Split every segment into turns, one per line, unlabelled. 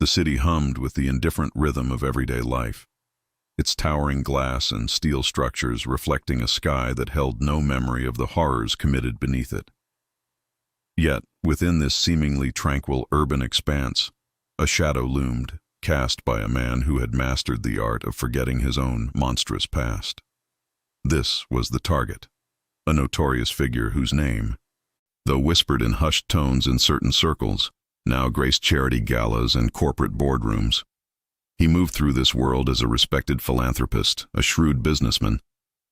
The city hummed with the indifferent rhythm of everyday life, its towering glass and steel structures reflecting a sky that held no memory of the horrors committed beneath it. Yet, within this seemingly tranquil urban expanse, a shadow loomed, cast by a man who had mastered the art of forgetting his own monstrous past. This was the target, a notorious figure whose name, though whispered in hushed tones in certain circles, now graced charity galas and corporate boardrooms. He moved through this world as a respected philanthropist, a shrewd businessman,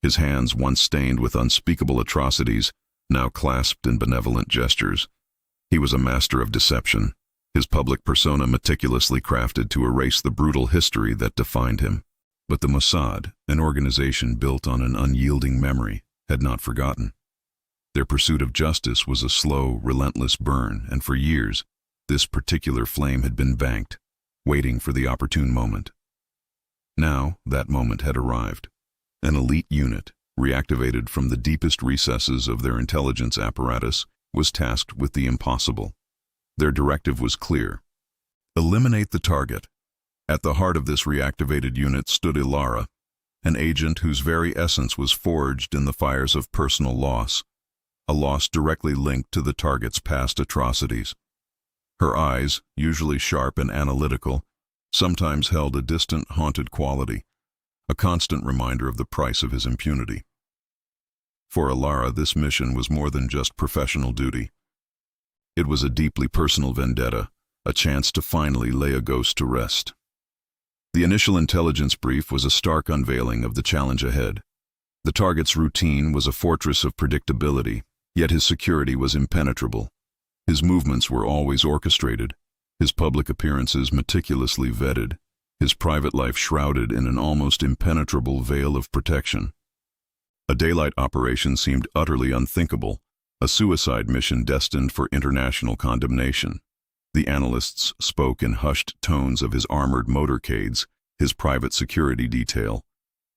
his hands once stained with unspeakable atrocities, now clasped in benevolent gestures. He was a master of deception, his public persona meticulously crafted to erase the brutal history that defined him. But the Mossad, an organization built on an unyielding memory, had not forgotten. Their pursuit of justice was a slow, relentless burn, and for years, this particular flame had been banked, waiting for the opportune moment. Now, that moment had arrived. An elite unit, reactivated from the deepest recesses of their intelligence apparatus, was tasked with the impossible. Their directive was clear: eliminate the target. At the heart of this reactivated unit stood Ilara, an agent whose very essence was forged in the fires of personal loss, a loss directly linked to the target's past atrocities. Her eyes, usually sharp and analytical, sometimes held a distant, haunted quality, a constant reminder of the price of his impunity. For Ilara, this mission was more than just professional duty. It was a deeply personal vendetta, a chance to finally lay a ghost to rest. The initial intelligence brief was a stark unveiling of the challenge ahead. The target's routine was a fortress of predictability, yet his security was impenetrable. His movements were always orchestrated, his public appearances meticulously vetted, his private life shrouded in an almost impenetrable veil of protection. A daylight operation seemed utterly unthinkable, a suicide mission destined for international condemnation. The analysts spoke in hushed tones of his armored motorcades, his private security detail,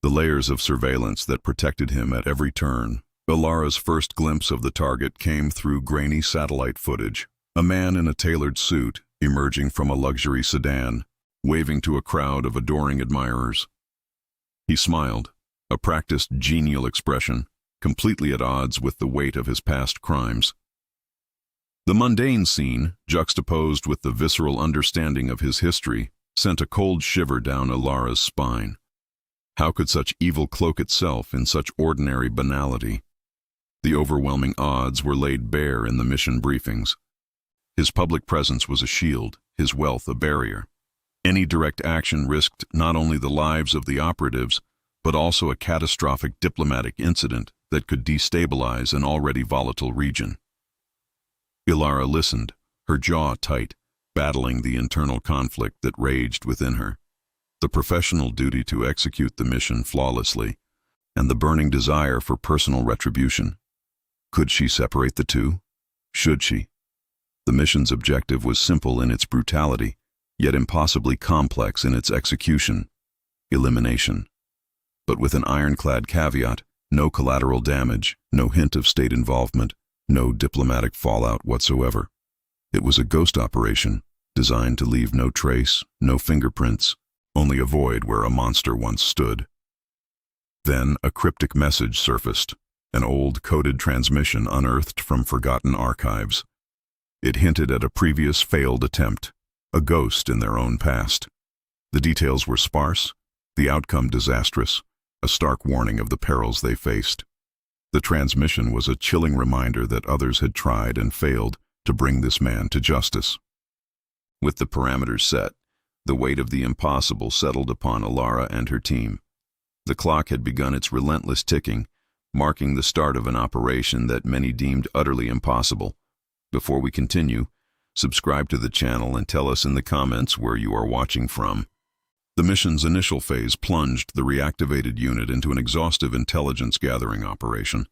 the layers of surveillance that protected him at every turn. Ilara's first glimpse of the target came through grainy satellite footage, a man in a tailored suit emerging from a luxury sedan, waving to a crowd of adoring admirers. He smiled, a practiced, genial expression, completely at odds with the weight of his past crimes. The mundane scene, juxtaposed with the visceral understanding of his history, sent a cold shiver down Ilara's spine. How could such evil cloak itself in such ordinary banality? The overwhelming odds were laid bare in the mission briefings. His public presence was a shield, his wealth a barrier. Any direct action risked not only the lives of the operatives, but also a catastrophic diplomatic incident that could destabilize an already volatile region. Ilara listened, her jaw tight, battling the internal conflict that raged within her. The professional duty to execute the mission flawlessly, and the burning desire for personal retribution. Could she separate the two? Should she? The mission's objective was simple in its brutality, yet impossibly complex in its execution: elimination. But with an ironclad caveat: no collateral damage, no hint of state involvement, no diplomatic fallout whatsoever. It was a ghost operation, designed to leave no trace, no fingerprints, only a void where a monster once stood. Then a cryptic message surfaced, an old coded transmission unearthed from forgotten archives. It hinted at a previous failed attempt, a ghost in their own past. The details were sparse, the outcome disastrous, a stark warning of the perils they faced. The transmission was a chilling reminder that others had tried and failed to bring this man to justice. With the parameters set, the weight of the impossible settled upon Ilara and her team. The clock had begun its relentless ticking, marking the start of an operation that many deemed utterly impossible. Before we continue, subscribe to the channel and tell us in the comments where you are watching from. The mission's initial phase plunged the reactivated unit into an exhaustive intelligence gathering operation.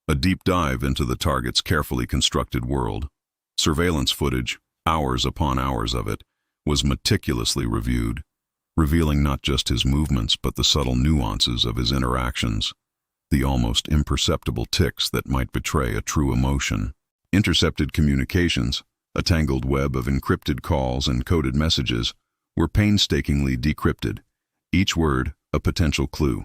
A deep dive into the target's carefully constructed world. Surveillance footage, hours upon hours of it, was meticulously reviewed, revealing not just his movements but the subtle nuances of his interactions, the almost imperceptible tics that might betray a true emotion. Intercepted communications, A tangled web of encrypted calls and coded messages were painstakingly decrypted, each word a potential clue.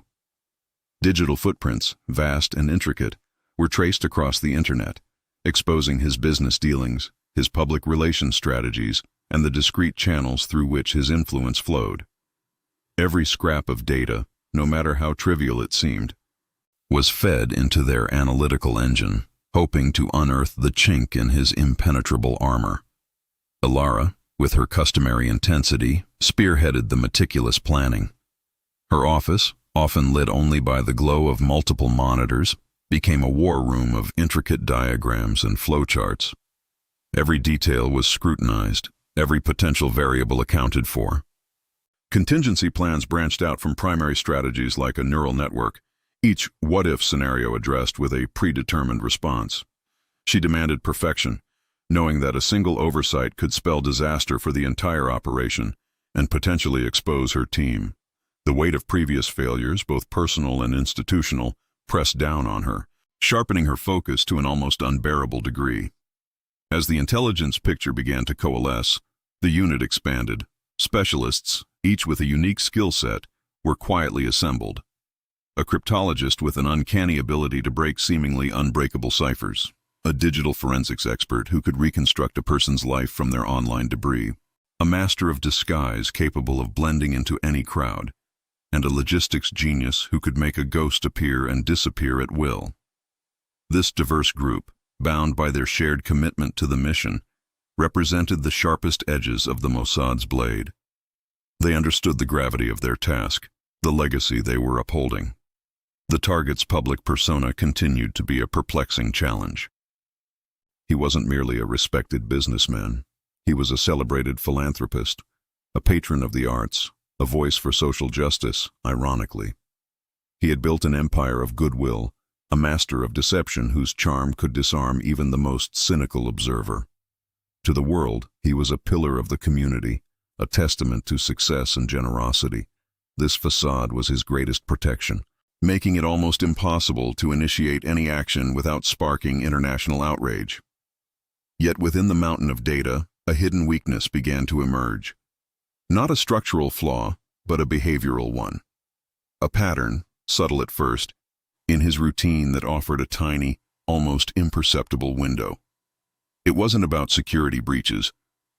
Digital footprints, vast and intricate, were traced across the internet, exposing his business dealings, his public relations strategies, and the discreet channels through which his influence flowed. Every scrap of data, no matter how trivial it seemed, was fed into their analytical engine, hoping to unearth the chink in his impenetrable armor. Ilara, with her customary intensity, spearheaded the meticulous planning. Her office, often lit only by the glow of multiple monitors, became a war room of intricate diagrams and flowcharts. Every detail was scrutinized, every potential variable accounted for. Contingency plans branched out from primary strategies like a neural network, each what-if scenario addressed with a predetermined response. She demanded perfection, knowing that a single oversight could spell disaster for the entire operation and potentially expose her team. The weight of previous failures, both personal and institutional, pressed down on her, sharpening her focus to an almost unbearable degree. As the intelligence picture began to coalesce, the unit expanded. Specialists, each with a unique skill set, were quietly assembled. A cryptologist with an uncanny ability to break seemingly unbreakable ciphers, a digital forensics expert who could reconstruct a person's life from their online debris, a master of disguise capable of blending into any crowd, and a logistics genius who could make a ghost appear and disappear at will. This diverse group, bound by their shared commitment to the mission, represented the sharpest edges of the Mossad's blade. They understood the gravity of their task, the legacy they were upholding. The target's public persona continued to be a perplexing challenge. He wasn't merely a respected businessman. He was a celebrated philanthropist, a patron of the arts, a voice for social justice, ironically. He had built an empire of goodwill, a master of deception whose charm could disarm even the most cynical observer. To the world, he was a pillar of the community, a testament to success and generosity. This facade was his greatest protection, making it almost impossible to initiate any action without sparking international outrage. Yet within the mountain of data, a hidden weakness began to emerge. Not a structural flaw, but a behavioral one. A pattern, subtle at first, in his routine that offered a tiny, almost imperceptible window. It wasn't about security breaches,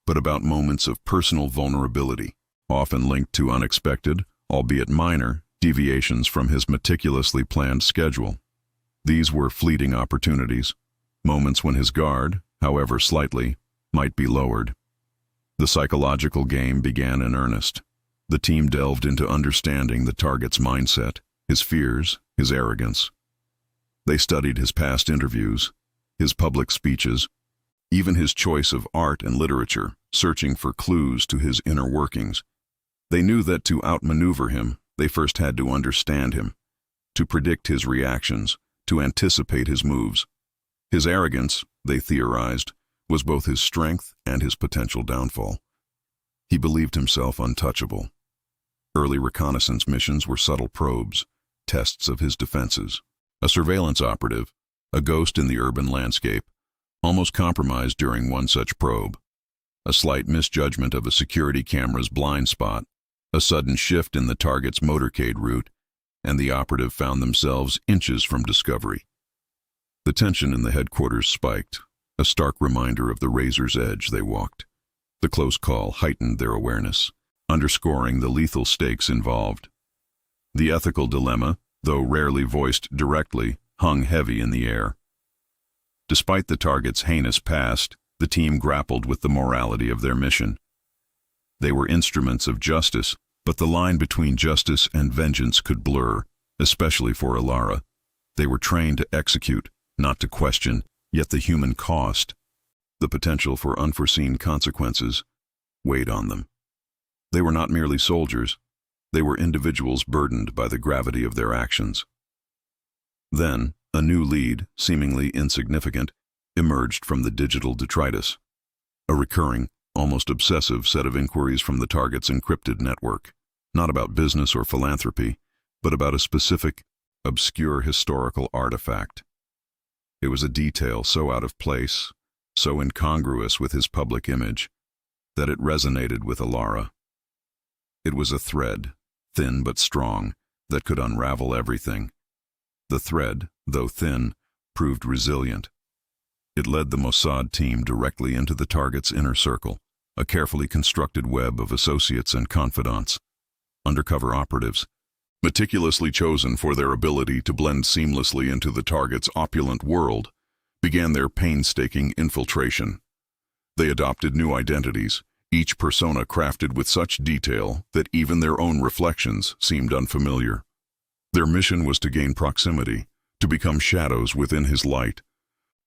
but about moments of personal vulnerability, often linked to unexpected, albeit minor, deviations from his meticulously planned schedule. These were fleeting opportunities, moments when his guard, however slightly, might be lowered. The psychological game began in earnest. The team delved into understanding the target's mindset, his fears, his arrogance. They studied his past interviews, his public speeches, even his choice of art and literature, searching for clues to his inner workings. They knew that to outmaneuver him, they first had to understand him, to predict his reactions, to anticipate his moves. His arrogance, they theorized, was both his strength and his potential downfall. He believed himself untouchable. Early reconnaissance missions were subtle probes, tests of his defenses. A surveillance operative, a ghost in the urban landscape, almost compromised during one such probe. A slight misjudgment of a security camera's blind spot, a sudden shift in the target's motorcade route, and the operative found themselves inches from discovery. The tension in the headquarters spiked, a stark reminder of the razor's edge they walked. The close call heightened their awareness, underscoring the lethal stakes involved. The ethical dilemma, though rarely voiced directly, hung heavy in the air. Despite the target's heinous past, the team grappled with the morality of their mission. They were instruments of justice, but the line between justice and vengeance could blur, especially for Ilara. They were trained to execute, not to question, yet the human cost, the potential for unforeseen consequences, weighed on them. They were not merely soldiers. They were individuals burdened by the gravity of their actions. Then, a new lead, seemingly insignificant, emerged from the digital detritus. A recurring, almost obsessive set of inquiries from the target's encrypted network, not about business or philanthropy, but about a specific, obscure historical artifact. It was a detail so out of place, so incongruous with his public image, that it resonated with Ilara. It was a thread, thin but strong, that could unravel everything. The thread, though thin, proved resilient. It led the Mossad team directly into the target's inner circle, a carefully constructed web of associates and confidants, undercover operatives, meticulously chosen for their ability to blend seamlessly into the target's opulent world, began their painstaking infiltration. They adopted new identities, each persona crafted with such detail that even their own reflections seemed unfamiliar. Their mission was to gain proximity, to become shadows within his light,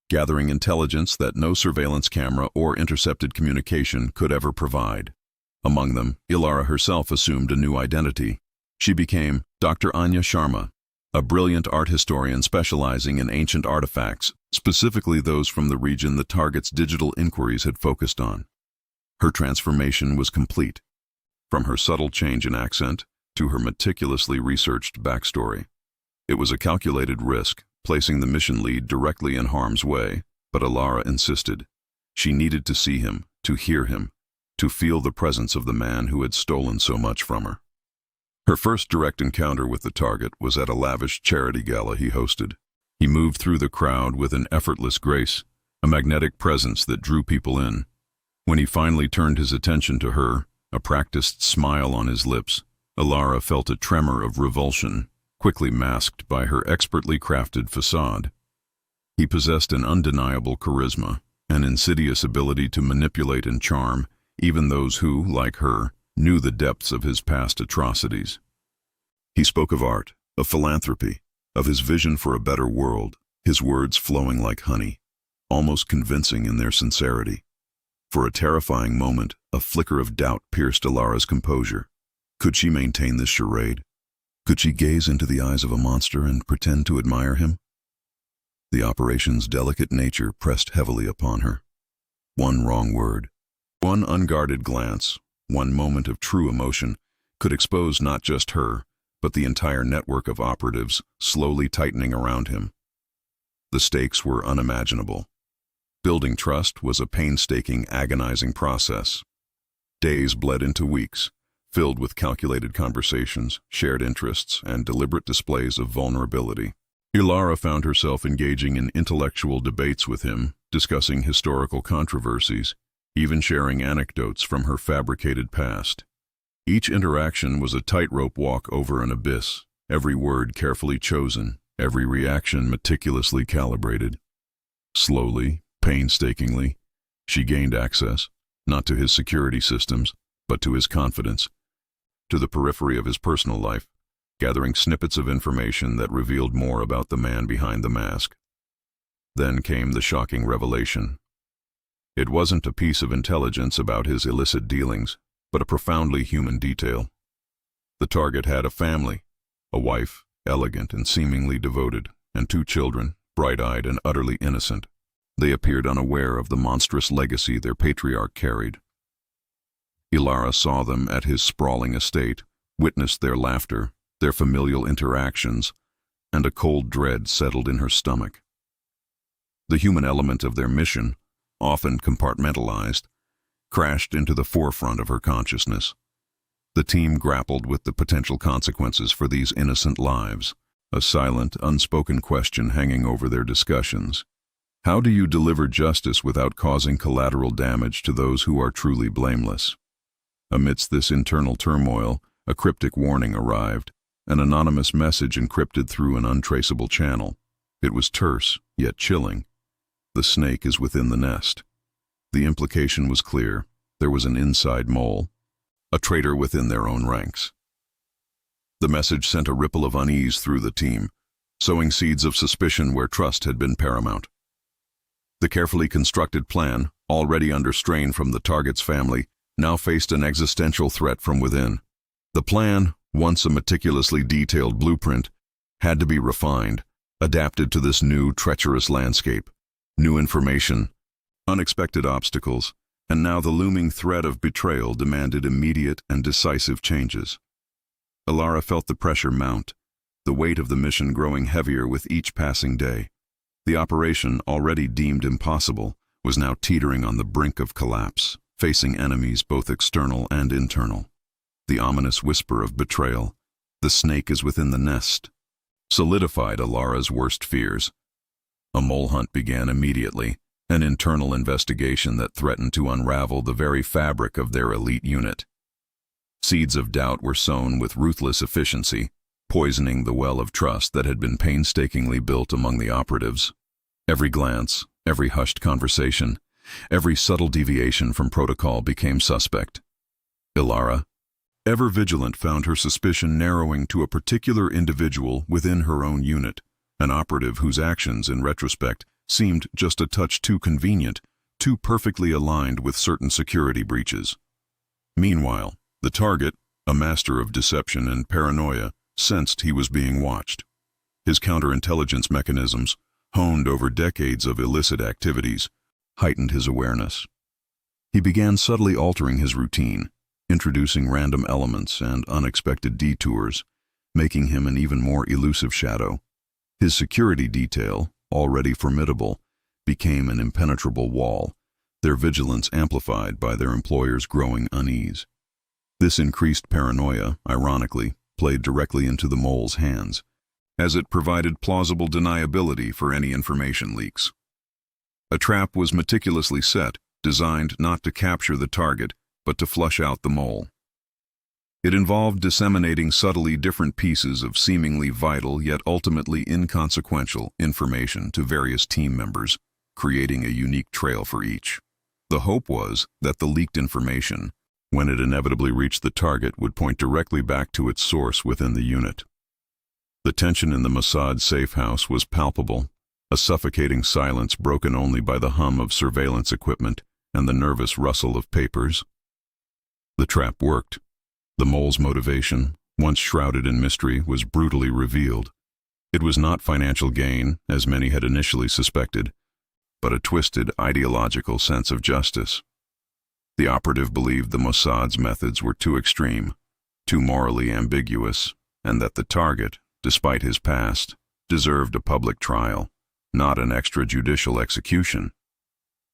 gathering intelligence that no surveillance camera or intercepted communication could ever provide. Among them, Ilara herself assumed a new identity. She became Dr. Anya Sharma, a brilliant art historian specializing in ancient artifacts, specifically those from the region the target's digital inquiries had focused on. Her transformation was complete, from her subtle change in accent to her meticulously researched backstory. It was a calculated risk, placing the mission lead directly in harm's way, but Ilara insisted. She needed to see him, to hear him, to feel the presence of the man who had stolen so much from her. Her first direct encounter with the target was at a lavish charity gala he hosted. He moved through the crowd with an effortless grace, a magnetic presence that drew people in. When he finally turned his attention to her, a practiced smile on his lips, Ilara felt a tremor of revulsion, quickly masked by her expertly crafted facade. He possessed an undeniable charisma, an insidious ability to manipulate and charm even those who, like her, knew the depths of his past atrocities. He spoke of art, of philanthropy, of his vision for a better world, his words flowing like honey, almost convincing in their sincerity. For a terrifying moment, a flicker of doubt pierced Ilara's composure. Could she maintain this charade? Could she gaze into the eyes of a monster and pretend to admire him? The operation's delicate nature pressed heavily upon her. One wrong word, one unguarded glance, one moment of true emotion could expose not just her, but the entire network of operatives slowly tightening around him. The stakes were unimaginable. Building trust was a painstaking, agonizing process. Days bled into weeks, filled with calculated conversations, shared interests, and deliberate displays of vulnerability. Ilara found herself engaging in intellectual debates with him, discussing historical controversies, even sharing anecdotes from her fabricated past. Each interaction was a tightrope walk over an abyss, every word carefully chosen, every reaction meticulously calibrated. Slowly, painstakingly, she gained access, not to his security systems, but to his confidence, to the periphery of his personal life, gathering snippets of information that revealed more about the man behind the mask. Then came the shocking revelation. It wasn't a piece of intelligence about his illicit dealings, but a profoundly human detail. The target had a family, a wife, elegant and seemingly devoted, and 2 children, bright-eyed and utterly innocent. They appeared unaware of the monstrous legacy their patriarch carried. Ilara saw them at his sprawling estate, witnessed their laughter, their familial interactions, and a cold dread settled in her stomach. The human element of their mission, often compartmentalized, crashed into the forefront of her consciousness. The team grappled with the potential consequences for these innocent lives, a silent, unspoken question hanging over their discussions. How do you deliver justice without causing collateral damage to those who are truly blameless? Amidst this internal turmoil, a cryptic warning arrived, an anonymous message encrypted through an untraceable channel. It was terse, yet chilling. The snake is within the nest. The implication was clear. There was an inside mole, a traitor within their own ranks. The message sent a ripple of unease through the team, sowing seeds of suspicion where trust had been paramount. The carefully constructed plan, already under strain from the target's family, now faced an existential threat from within. The plan, once a meticulously detailed blueprint, had to be refined, adapted to this new, treacherous landscape. New information, unexpected obstacles, and now the looming threat of betrayal demanded immediate and decisive changes. Ilara felt the pressure mount, the weight of the mission growing heavier with each passing day. The operation, already deemed impossible, was now teetering on the brink of collapse, facing enemies both external and internal. The ominous whisper of betrayal, "The snake is within the nest," solidified Ilara's worst fears. A mole hunt began immediately, an internal investigation that threatened to unravel the very fabric of their elite unit. Seeds of doubt were sown with ruthless efficiency, poisoning the well of trust that had been painstakingly built among the operatives. Every glance, every hushed conversation, every subtle deviation from protocol became suspect. Ilara, ever vigilant, found her suspicion narrowing to a particular individual within her own unit, an operative whose actions, in retrospect, seemed just a touch too convenient, too perfectly aligned with certain security breaches. Meanwhile, the target, a master of deception and paranoia, sensed he was being watched. His counterintelligence mechanisms, honed over decades of illicit activities, heightened his awareness. He began subtly altering his routine, introducing random elements and unexpected detours, making him an even more elusive shadow. His security detail, already formidable, became an impenetrable wall, their vigilance amplified by their employer's growing unease. This increased paranoia, ironically, played directly into the mole's hands, as it provided plausible deniability for any information leaks. A trap was meticulously set, designed not to capture the target, but to flush out the mole. It involved disseminating subtly different pieces of seemingly vital yet ultimately inconsequential information to various team members, creating a unique trail for each. The hope was that the leaked information, when it inevitably reached the target, would point directly back to its source within the unit. The tension in the Mossad safe house was palpable, a suffocating silence broken only by the hum of surveillance equipment and the nervous rustle of papers. The trap worked. The mole's motivation, once shrouded in mystery, was brutally revealed. It was not financial gain, as many had initially suspected, but a twisted ideological sense of justice. The operative believed the Mossad's methods were too extreme, too morally ambiguous, and that the target, despite his past, deserved a public trial, not an extrajudicial execution.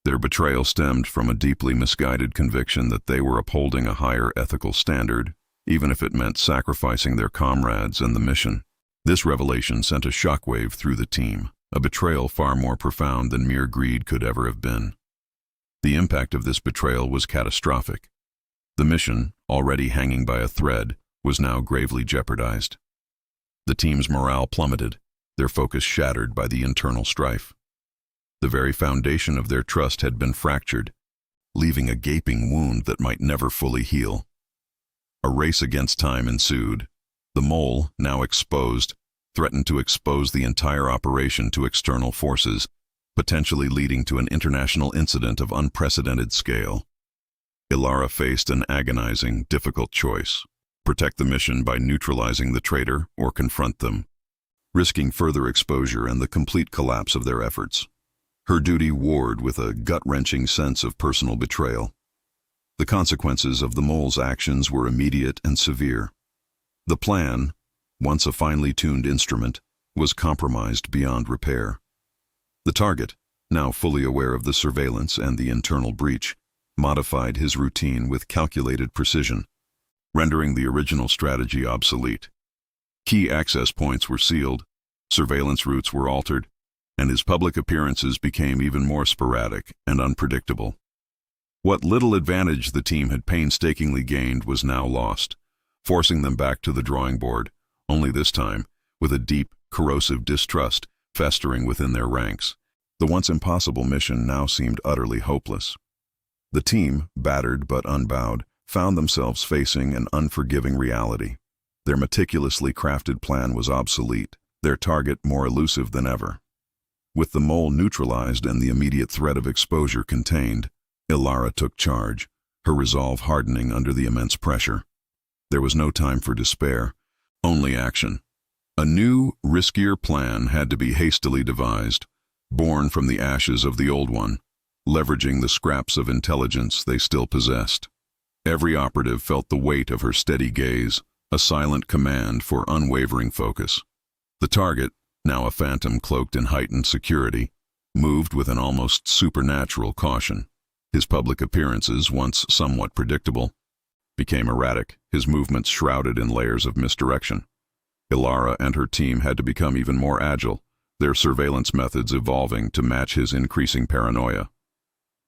Their betrayal stemmed from a deeply misguided conviction that they were upholding a higher ethical standard, even if it meant sacrificing their comrades and the mission. This revelation sent a shockwave through the team, a betrayal far more profound than mere greed could ever have been. The impact of this betrayal was catastrophic. The mission, already hanging by a thread, was now gravely jeopardized. The team's morale plummeted, their focus shattered by the internal strife. The very foundation of their trust had been fractured, leaving a gaping wound that might never fully heal. A race against time ensued. The mole, now exposed, threatened to expose the entire operation to external forces, potentially leading to an international incident of unprecedented scale. Ilara faced an agonizing, difficult choice: protect the mission by neutralizing the traitor or confront them, risking further exposure and the complete collapse of their efforts. Her duty warred with a gut-wrenching sense of personal betrayal. The consequences of the mole's actions were immediate and severe. The plan, once a finely tuned instrument, was compromised beyond repair. The target, now fully aware of the surveillance and the internal breach, modified his routine with calculated precision, rendering the original strategy obsolete. Key access points were sealed, surveillance routes were altered, and his public appearances became even more sporadic and unpredictable. What little advantage the team had painstakingly gained was now lost, forcing them back to the drawing board, only this time with a deep, corrosive distrust festering within their ranks. The once impossible mission now seemed utterly hopeless. The team, battered but unbowed, found themselves facing an unforgiving reality. Their meticulously crafted plan was obsolete, their target more elusive than ever. With the mole neutralized and the immediate threat of exposure contained, Ilara took charge, her resolve hardening under the immense pressure. There was no time for despair, only action. A new, riskier plan had to be hastily devised, born from the ashes of the old one, leveraging the scraps of intelligence they still possessed. Every operative felt the weight of her steady gaze, a silent command for unwavering focus. The target, now a phantom cloaked in heightened security, moved with an almost supernatural caution. His public appearances, once somewhat predictable, became erratic, his movements shrouded in layers of misdirection. Ilara and her team had to become even more agile, their surveillance methods evolving to match his increasing paranoia.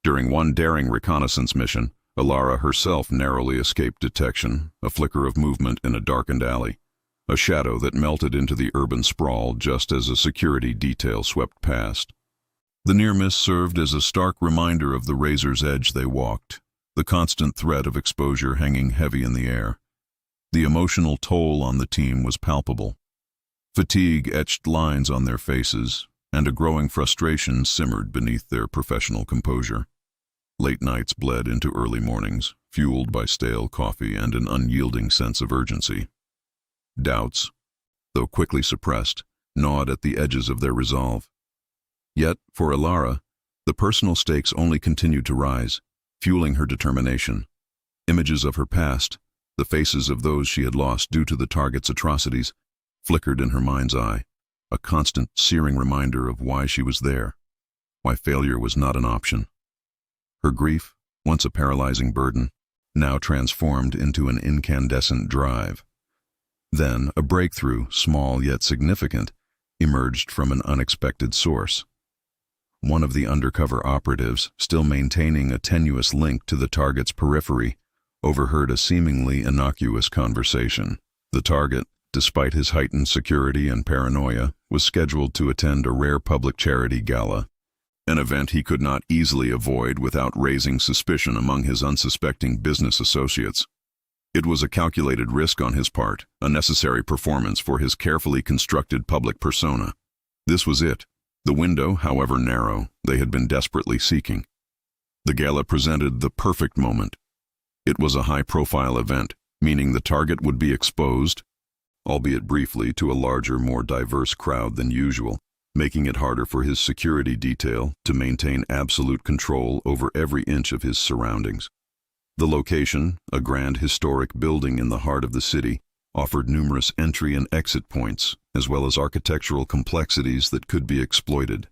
During one daring reconnaissance mission, Ilara herself narrowly escaped detection, a flicker of movement in a darkened alley, a shadow that melted into the urban sprawl just as a security detail swept past. The near miss served as a stark reminder of the razor's edge they walked, the constant threat of exposure hanging heavy in the air. The emotional toll on the team was palpable. Fatigue etched lines on their faces, and a growing frustration simmered beneath their professional composure. Late nights bled into early mornings, fueled by stale coffee and an unyielding sense of urgency. Doubts, though quickly suppressed, gnawed at the edges of their resolve. Yet, for Ilara, the personal stakes only continued to rise, fueling her determination. Images of her past, the faces of those she had lost due to the target's atrocities, flickered in her mind's eye, a constant, searing reminder of why she was there, why failure was not an option. Her grief, once a paralyzing burden, now transformed into an incandescent drive. Then, a breakthrough, small yet significant, emerged from an unexpected source. One of the undercover operatives, still maintaining a tenuous link to the target's periphery, overheard a seemingly innocuous conversation. The target, despite his heightened security and paranoia, was scheduled to attend a rare public charity gala, an event he could not easily avoid without raising suspicion among his unsuspecting business associates. It was a calculated risk on his part, a necessary performance for his carefully constructed public persona. This was it, the window, however narrow, they had been desperately seeking. The gala presented the perfect moment. It was a high-profile event, meaning the target would be exposed, albeit briefly, to a larger, more diverse crowd than usual, making it harder for his security detail to maintain absolute control over every inch of his surroundings. The location, a grand historic building in the heart of the city, offered numerous entry and exit points, as well as architectural complexities that could be exploited.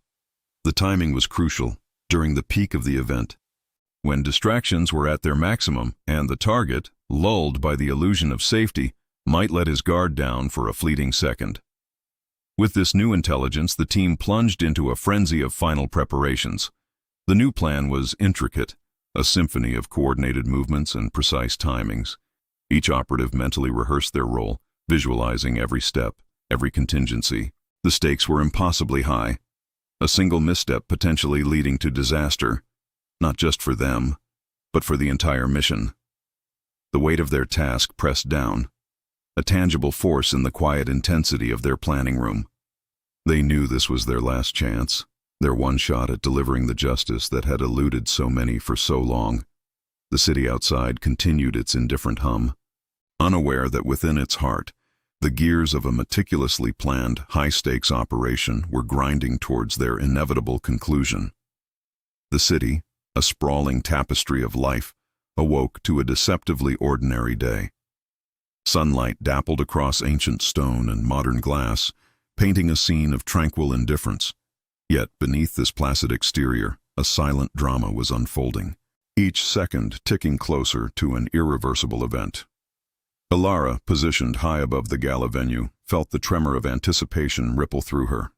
The timing was crucial, during the peak of the event, when distractions were at their maximum and the target, lulled by the illusion of safety, might let his guard down for a fleeting second. With this new intelligence, the team plunged into a frenzy of final preparations. The new plan was intricate, a symphony of coordinated movements and precise timings. Each operative mentally rehearsed their role, visualizing every step, every contingency. The stakes were impossibly high, a single misstep potentially leading to disaster, not just for them, but for the entire mission. The weight of their task pressed down, a tangible force in the quiet intensity of their planning room. They knew this was their last chance, their one shot at delivering the justice that had eluded so many for so long. The city outside continued its indifferent hum, unaware that within its heart, the gears of a meticulously planned, high-stakes operation were grinding towards their inevitable conclusion. The city, a sprawling tapestry of life, awoke to a deceptively ordinary day. Sunlight dappled across ancient stone and modern glass, painting a scene of tranquil indifference. Yet beneath this placid exterior, a silent drama was unfolding, each second ticking closer to an irreversible event. Ilara, positioned high above the gala venue, felt the tremor of anticipation ripple through her.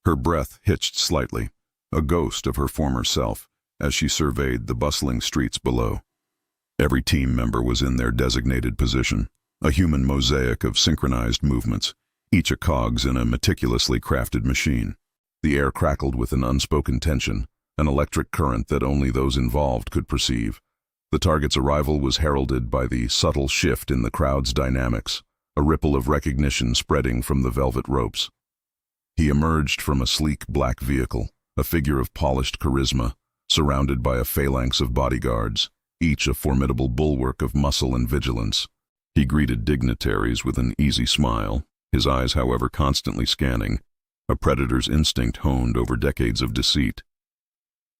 Her breath hitched slightly, a ghost of her former self, as she surveyed the bustling streets below. Every team member was in their designated position, a human mosaic of synchronized movements, each a cogs in a meticulously crafted machine. The air crackled with an unspoken tension, an electric current that only those involved could perceive. The target's arrival was heralded by the subtle shift in the crowd's dynamics, a ripple of recognition spreading from the velvet ropes. He emerged from a sleek black vehicle, a figure of polished charisma, surrounded by a phalanx of bodyguards, each a formidable bulwark of muscle and vigilance. He greeted dignitaries with an easy smile, his eyes, however, constantly scanning, a predator's instinct honed over decades of deceit.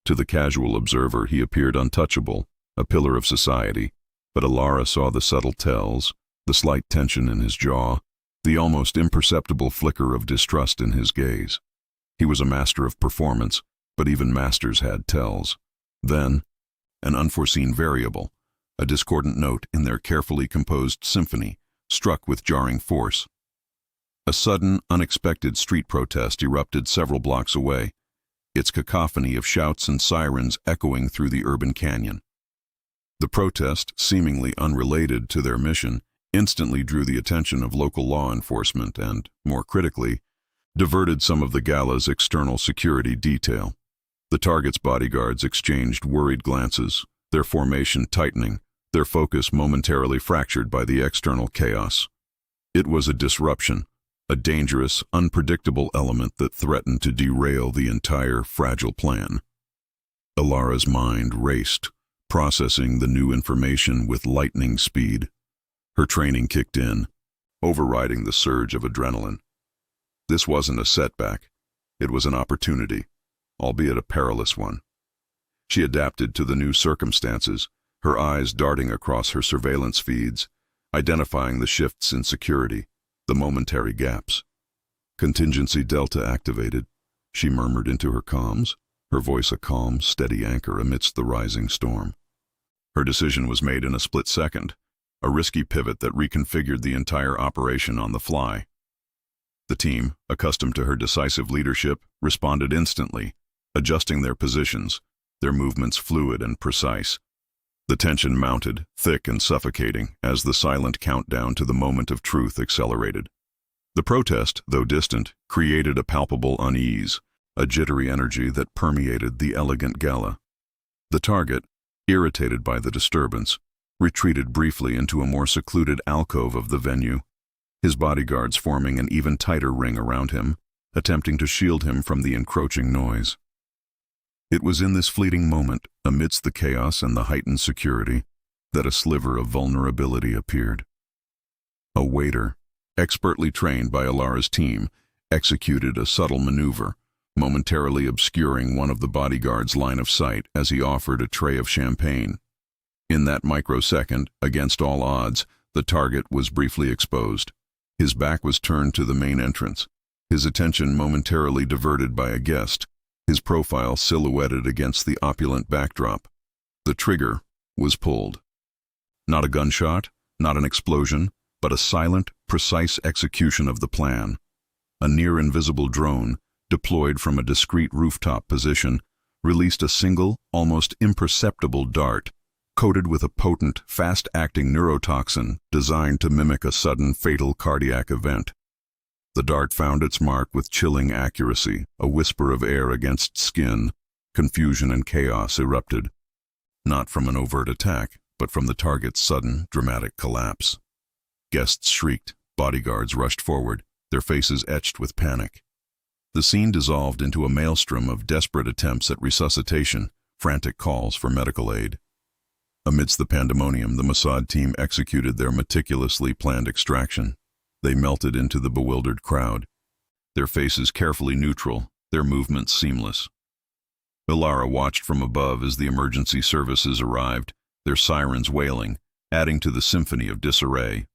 To the casual observer, he appeared untouchable, a pillar of society, but Ilara saw the subtle tells, the slight tension in his jaw, the almost imperceptible flicker of distrust in his gaze. He was a master of performance, but even masters had tells. Then, an unforeseen variable, a discordant note in their carefully composed symphony, struck with jarring force. A sudden, unexpected street protest erupted several blocks away, its cacophony of shouts and sirens echoing through the urban canyon. The protest, seemingly unrelated to their mission, instantly drew the attention of local law enforcement and, more critically, diverted some of the gala's external security detail. The target's bodyguards exchanged worried glances, their formation tightening, their focus momentarily fractured by the external chaos. It was a disruption, a dangerous, unpredictable element that threatened to derail the entire fragile plan. Ilara's mind raced, processing the new information with lightning speed. Her training kicked in, overriding the surge of adrenaline. This wasn't a setback. It was an opportunity, albeit a perilous one. She adapted to the new circumstances, her eyes darting across her surveillance feeds, identifying the shifts in security, the momentary gaps. Contingency Delta activated, she murmured into her comms, her voice a calm, steady anchor amidst the rising storm. Her decision was made in a split second, a risky pivot that reconfigured the entire operation on the fly. The team, accustomed to her decisive leadership, responded instantly, adjusting their positions, their movements fluid and precise. The tension mounted, thick and suffocating, as the silent countdown to the moment of truth accelerated. The protest, though distant, created a palpable unease, a jittery energy that permeated the elegant gala. The target, irritated by the disturbance, retreated briefly into a more secluded alcove of the venue, his bodyguards forming an even tighter ring around him, attempting to shield him from the encroaching noise. It was in this fleeting moment, amidst the chaos and the heightened security, that a sliver of vulnerability appeared. A waiter, expertly trained by Ilara's team, executed a subtle maneuver, momentarily obscuring one of the bodyguard's line of sight as he offered a tray of champagne. In that microsecond, against all odds, the target was briefly exposed. His back was turned to the main entrance, his attention momentarily diverted by a guest, his profile silhouetted against the opulent backdrop. The trigger was pulled. Not a gunshot, not an explosion, but a silent, precise execution of the plan. A near-invisible drone, deployed from a discreet rooftop position, released a single, almost imperceptible dart, coated with a potent, fast-acting neurotoxin designed to mimic a sudden, fatal cardiac event. The dart found its mark with chilling accuracy, a whisper of air against skin. Confusion and chaos erupted, not from an overt attack, but from the target's sudden, dramatic collapse. Guests shrieked, bodyguards rushed forward, their faces etched with panic. The scene dissolved into a maelstrom of desperate attempts at resuscitation, frantic calls for medical aid. Amidst the pandemonium, the Mossad team executed their meticulously planned extraction. They melted into the bewildered crowd, their faces carefully neutral, their movements seamless. Ilara watched from above as the emergency services arrived, their sirens wailing, adding to the symphony of disarray.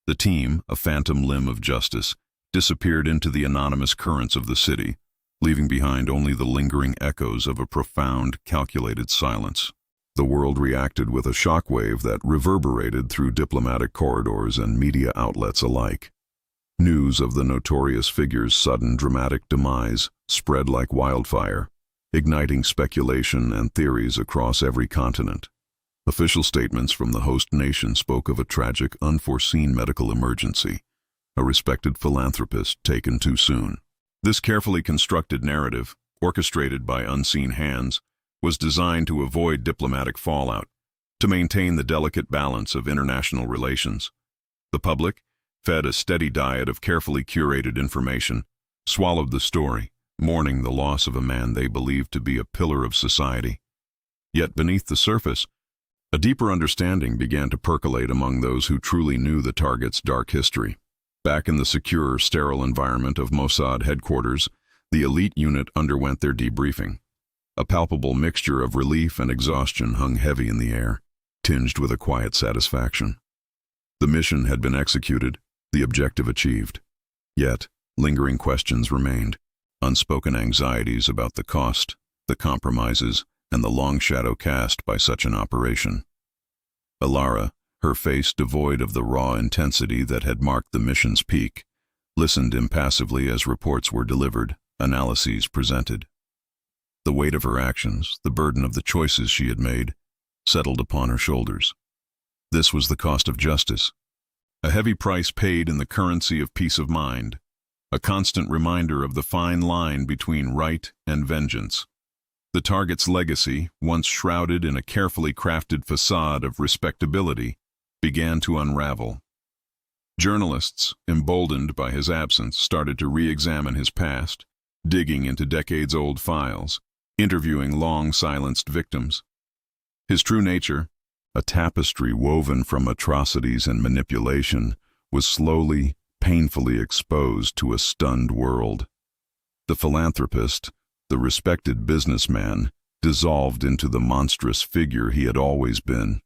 The team, a phantom limb of justice, disappeared into the anonymous currents of the city, leaving behind only the lingering echoes of a profound, calculated silence. The world reacted with a shockwave that reverberated through diplomatic corridors and media outlets alike. News of the notorious figure's sudden dramatic demise spread like wildfire, igniting speculation and theories across every continent. Official statements from the host nation spoke of a tragic, unforeseen medical emergency, a respected philanthropist taken too soon. This carefully constructed narrative, orchestrated by unseen hands, was designed to avoid diplomatic fallout, to maintain the delicate balance of international relations. The public, fed a steady diet of carefully curated information, swallowed the story, mourning the loss of a man they believed to be a pillar of society. Yet beneath the surface, a deeper understanding began to percolate among those who truly knew the target's dark history. Back in the secure, sterile environment of Mossad headquarters, the elite unit underwent their debriefing. A palpable mixture of relief and exhaustion hung heavy in the air, tinged with a quiet satisfaction. The mission had been executed, the objective achieved. Yet, lingering questions remained, unspoken anxieties about the cost, the compromises, and the long shadow cast by such an operation. Alara, her face devoid of the raw intensity that had marked the mission's peak, listened impassively as reports were delivered, analyses presented. The weight of her actions, the burden of the choices she had made, settled upon her shoulders. This was the cost of justice, a heavy price paid in the currency of peace of mind, a constant reminder of the fine line between right and vengeance. The target's legacy, once shrouded in a carefully crafted facade of respectability, began to unravel. Journalists, emboldened by his absence, started to re-examine his past, digging into decades-old files, interviewing long-silenced victims. His true nature, a tapestry woven from atrocities and manipulation, was slowly, painfully exposed to a stunned world. The philanthropist, the respected businessman, dissolved into the monstrous figure he had always been.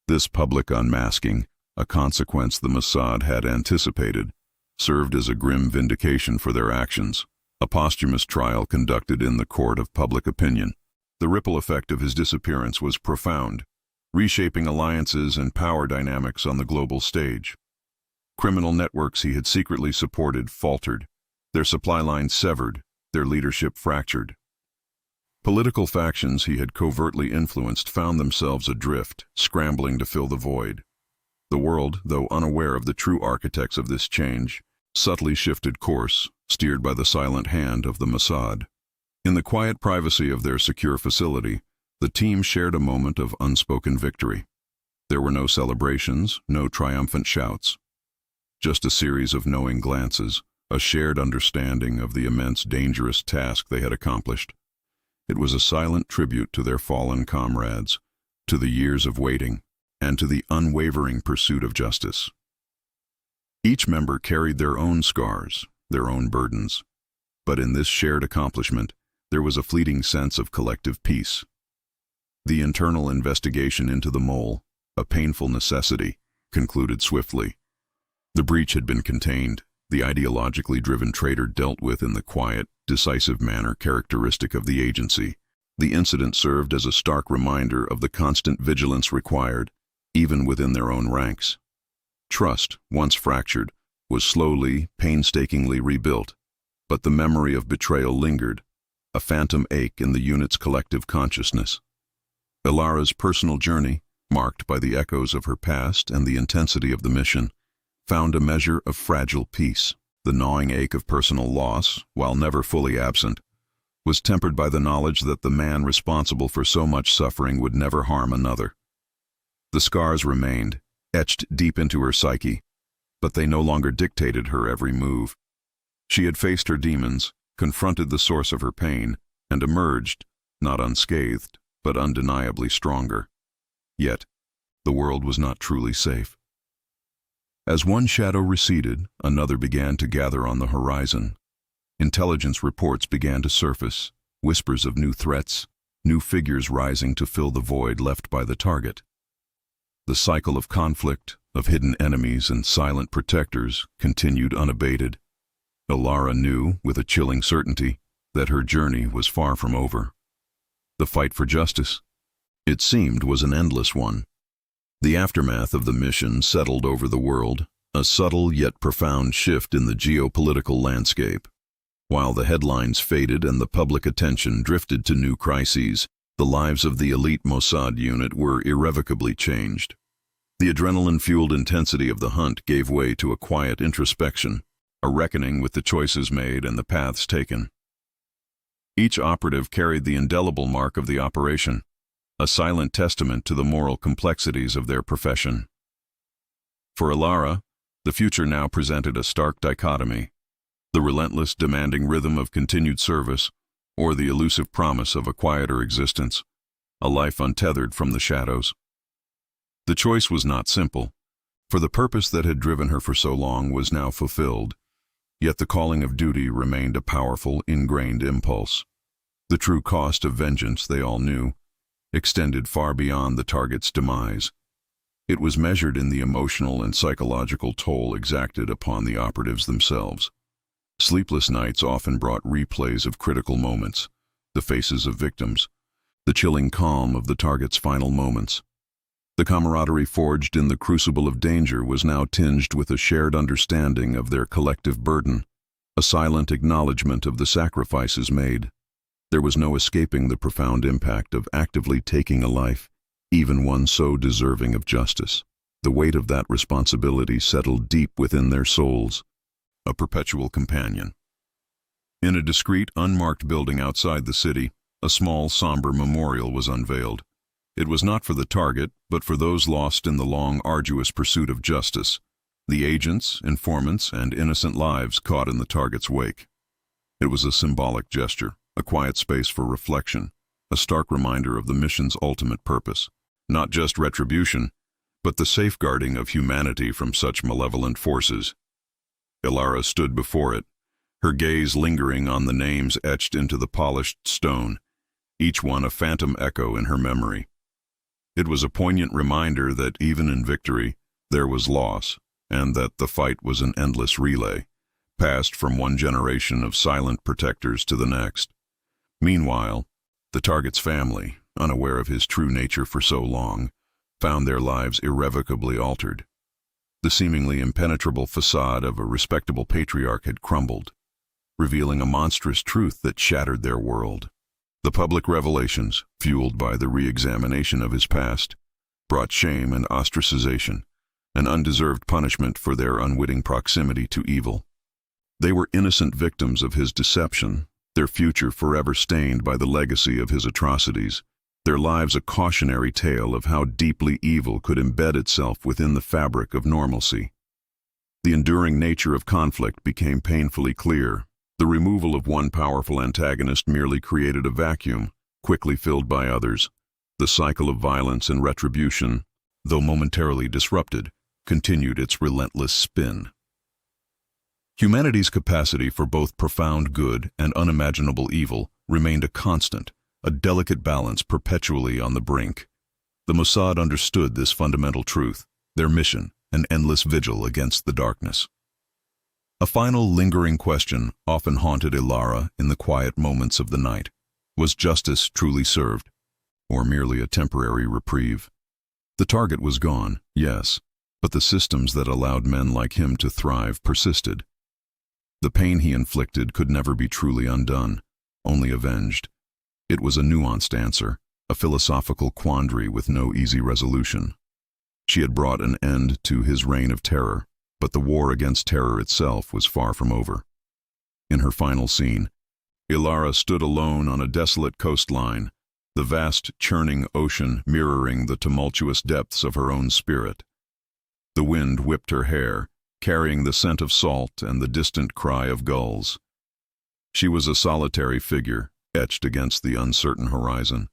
This public unmasking, a consequence the Mossad had anticipated, served as a grim vindication for their actions, a posthumous trial conducted in the court of public opinion. The ripple effect of his disappearance was profound, reshaping alliances and power dynamics on the global stage. Criminal networks he had secretly supported faltered, their supply lines severed, their leadership fractured. Political factions he had covertly influenced found themselves adrift, scrambling to fill the void. The world, though unaware of the true architects of this change, subtly shifted course, steered by the silent hand of the Mossad. In the quiet privacy of their secure facility, the team shared a moment of unspoken victory. There were no celebrations, no triumphant shouts. Just a series of knowing glances, a shared understanding of the immense, dangerous task they had accomplished. It was a silent tribute to their fallen comrades, to the years of waiting, and to the unwavering pursuit of justice. Each member carried their own scars, their own burdens, but in this shared accomplishment, there was a fleeting sense of collective peace. The internal investigation into the mole, a painful necessity, concluded swiftly. The breach had been contained, the ideologically driven traitor dealt with in the quiet, decisive manner characteristic of the agency. The incident served as a stark reminder of the constant vigilance required, even within their own ranks. Trust, once fractured, was slowly, painstakingly rebuilt, but the memory of betrayal lingered, a phantom ache in the unit's collective consciousness. Alara's personal journey, marked by the echoes of her past and the intensity of the mission, found a measure of fragile peace. The gnawing ache of personal loss, while never fully absent, was tempered by the knowledge that the man responsible for so much suffering would never harm another. The scars remained, etched deep into her psyche, but they no longer dictated her every move. She had faced her demons, confronted the source of her pain, and emerged, not unscathed, but undeniably stronger. Yet, the world was not truly safe. As one shadow receded, another began to gather on the horizon. Intelligence reports began to surface, whispers of new threats, new figures rising to fill the void left by the target. The cycle of conflict, of hidden enemies and silent protectors, continued unabated. Alara knew, with a chilling certainty, that her journey was far from over. The fight for justice, it seemed, was an endless one. The aftermath of the mission settled over the world, a subtle yet profound shift in the geopolitical landscape. While the headlines faded and the public attention drifted to new crises, the lives of the elite Mossad unit were irrevocably changed. The adrenaline-fueled intensity of the hunt gave way to a quiet introspection, a reckoning with the choices made and the paths taken. Each operative carried the indelible mark of the operation, a silent testament to the moral complexities of their profession. For Alara, the future now presented a stark dichotomy: the relentless, demanding rhythm of continued service, or the elusive promise of a quieter existence, a life untethered from the shadows. The choice was not simple, for the purpose that had driven her for so long was now fulfilled, yet the calling of duty remained a powerful, ingrained impulse. The true cost of vengeance, they all knew, extended far beyond the target's demise. It was measured in the emotional and psychological toll exacted upon the operatives themselves. Sleepless nights often brought replays of critical moments, the faces of victims, the chilling calm of the target's final moments. The camaraderie forged in the crucible of danger was now tinged with a shared understanding of their collective burden, a silent acknowledgement of the sacrifices made. There was no escaping the profound impact of actively taking a life, even one so deserving of justice. The weight of that responsibility settled deep within their souls, a perpetual companion. In a discreet, unmarked building outside the city, a small, somber memorial was unveiled. It was not for the target, but for those lost in the long, arduous pursuit of justice, the agents, informants, and innocent lives caught in the target's wake. It was a symbolic gesture, a quiet space for reflection, a stark reminder of the mission's ultimate purpose, not just retribution, but the safeguarding of humanity from such malevolent forces. Ilara stood before it, her gaze lingering on the names etched into the polished stone, each one a phantom echo in her memory. It was a poignant reminder that even in victory, there was loss, and that the fight was an endless relay, passed from one generation of silent protectors to the next. Meanwhile, the target's family, unaware of his true nature for so long, found their lives irrevocably altered. The seemingly impenetrable facade of a respectable patriarch had crumbled, revealing a monstrous truth that shattered their world. The public revelations, fueled by the re-examination of his past, brought shame and ostracization, an undeserved punishment for their unwitting proximity to evil. They were innocent victims of his deception, their future forever stained by the legacy of his atrocities, their lives a cautionary tale of how deeply evil could embed itself within the fabric of normalcy. The enduring nature of conflict became painfully clear. The removal of one powerful antagonist merely created a vacuum, quickly filled by others. The cycle of violence and retribution, though momentarily disrupted, continued its relentless spin. Humanity's capacity for both profound good and unimaginable evil remained a constant, a delicate balance perpetually on the brink. The Mossad understood this fundamental truth, their mission, an endless vigil against the darkness. A final lingering question often haunted Ilara in the quiet moments of the night. Was justice truly served, or merely a temporary reprieve? The target was gone, yes, but the systems that allowed men like him to thrive persisted. The pain he inflicted could never be truly undone, only avenged. It was a nuanced answer, a philosophical quandary with no easy resolution. She had brought an end to his reign of terror, but the war against terror itself was far from over. In her final scene, Ilara stood alone on a desolate coastline, the vast churning ocean mirroring the tumultuous depths of her own spirit. The wind whipped her hair, carrying the scent of salt and the distant cry of gulls. She was a solitary figure, etched against the uncertain horizon,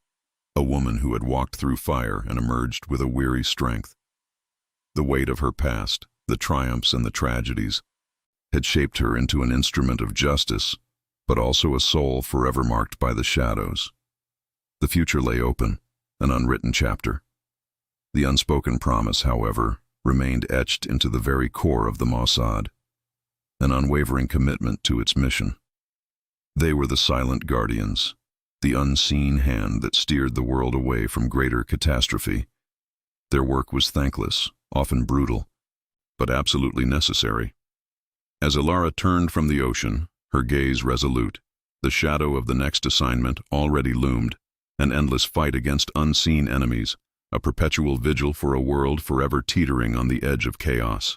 a woman who had walked through fire and emerged with a weary strength. The weight of her past, the triumphs and the tragedies, had shaped her into an instrument of justice, but also a soul forever marked by the shadows. The future lay open, an unwritten chapter. The unspoken promise, however, remained etched into the very core of the Mossad, an unwavering commitment to its mission. They were the silent guardians, the unseen hand that steered the world away from greater catastrophe. Their work was thankless, often brutal, but absolutely necessary. As Ilara turned from the ocean, her gaze resolute, the shadow of the next assignment already loomed, an endless fight against unseen enemies, a perpetual vigil for a world forever teetering on the edge of chaos.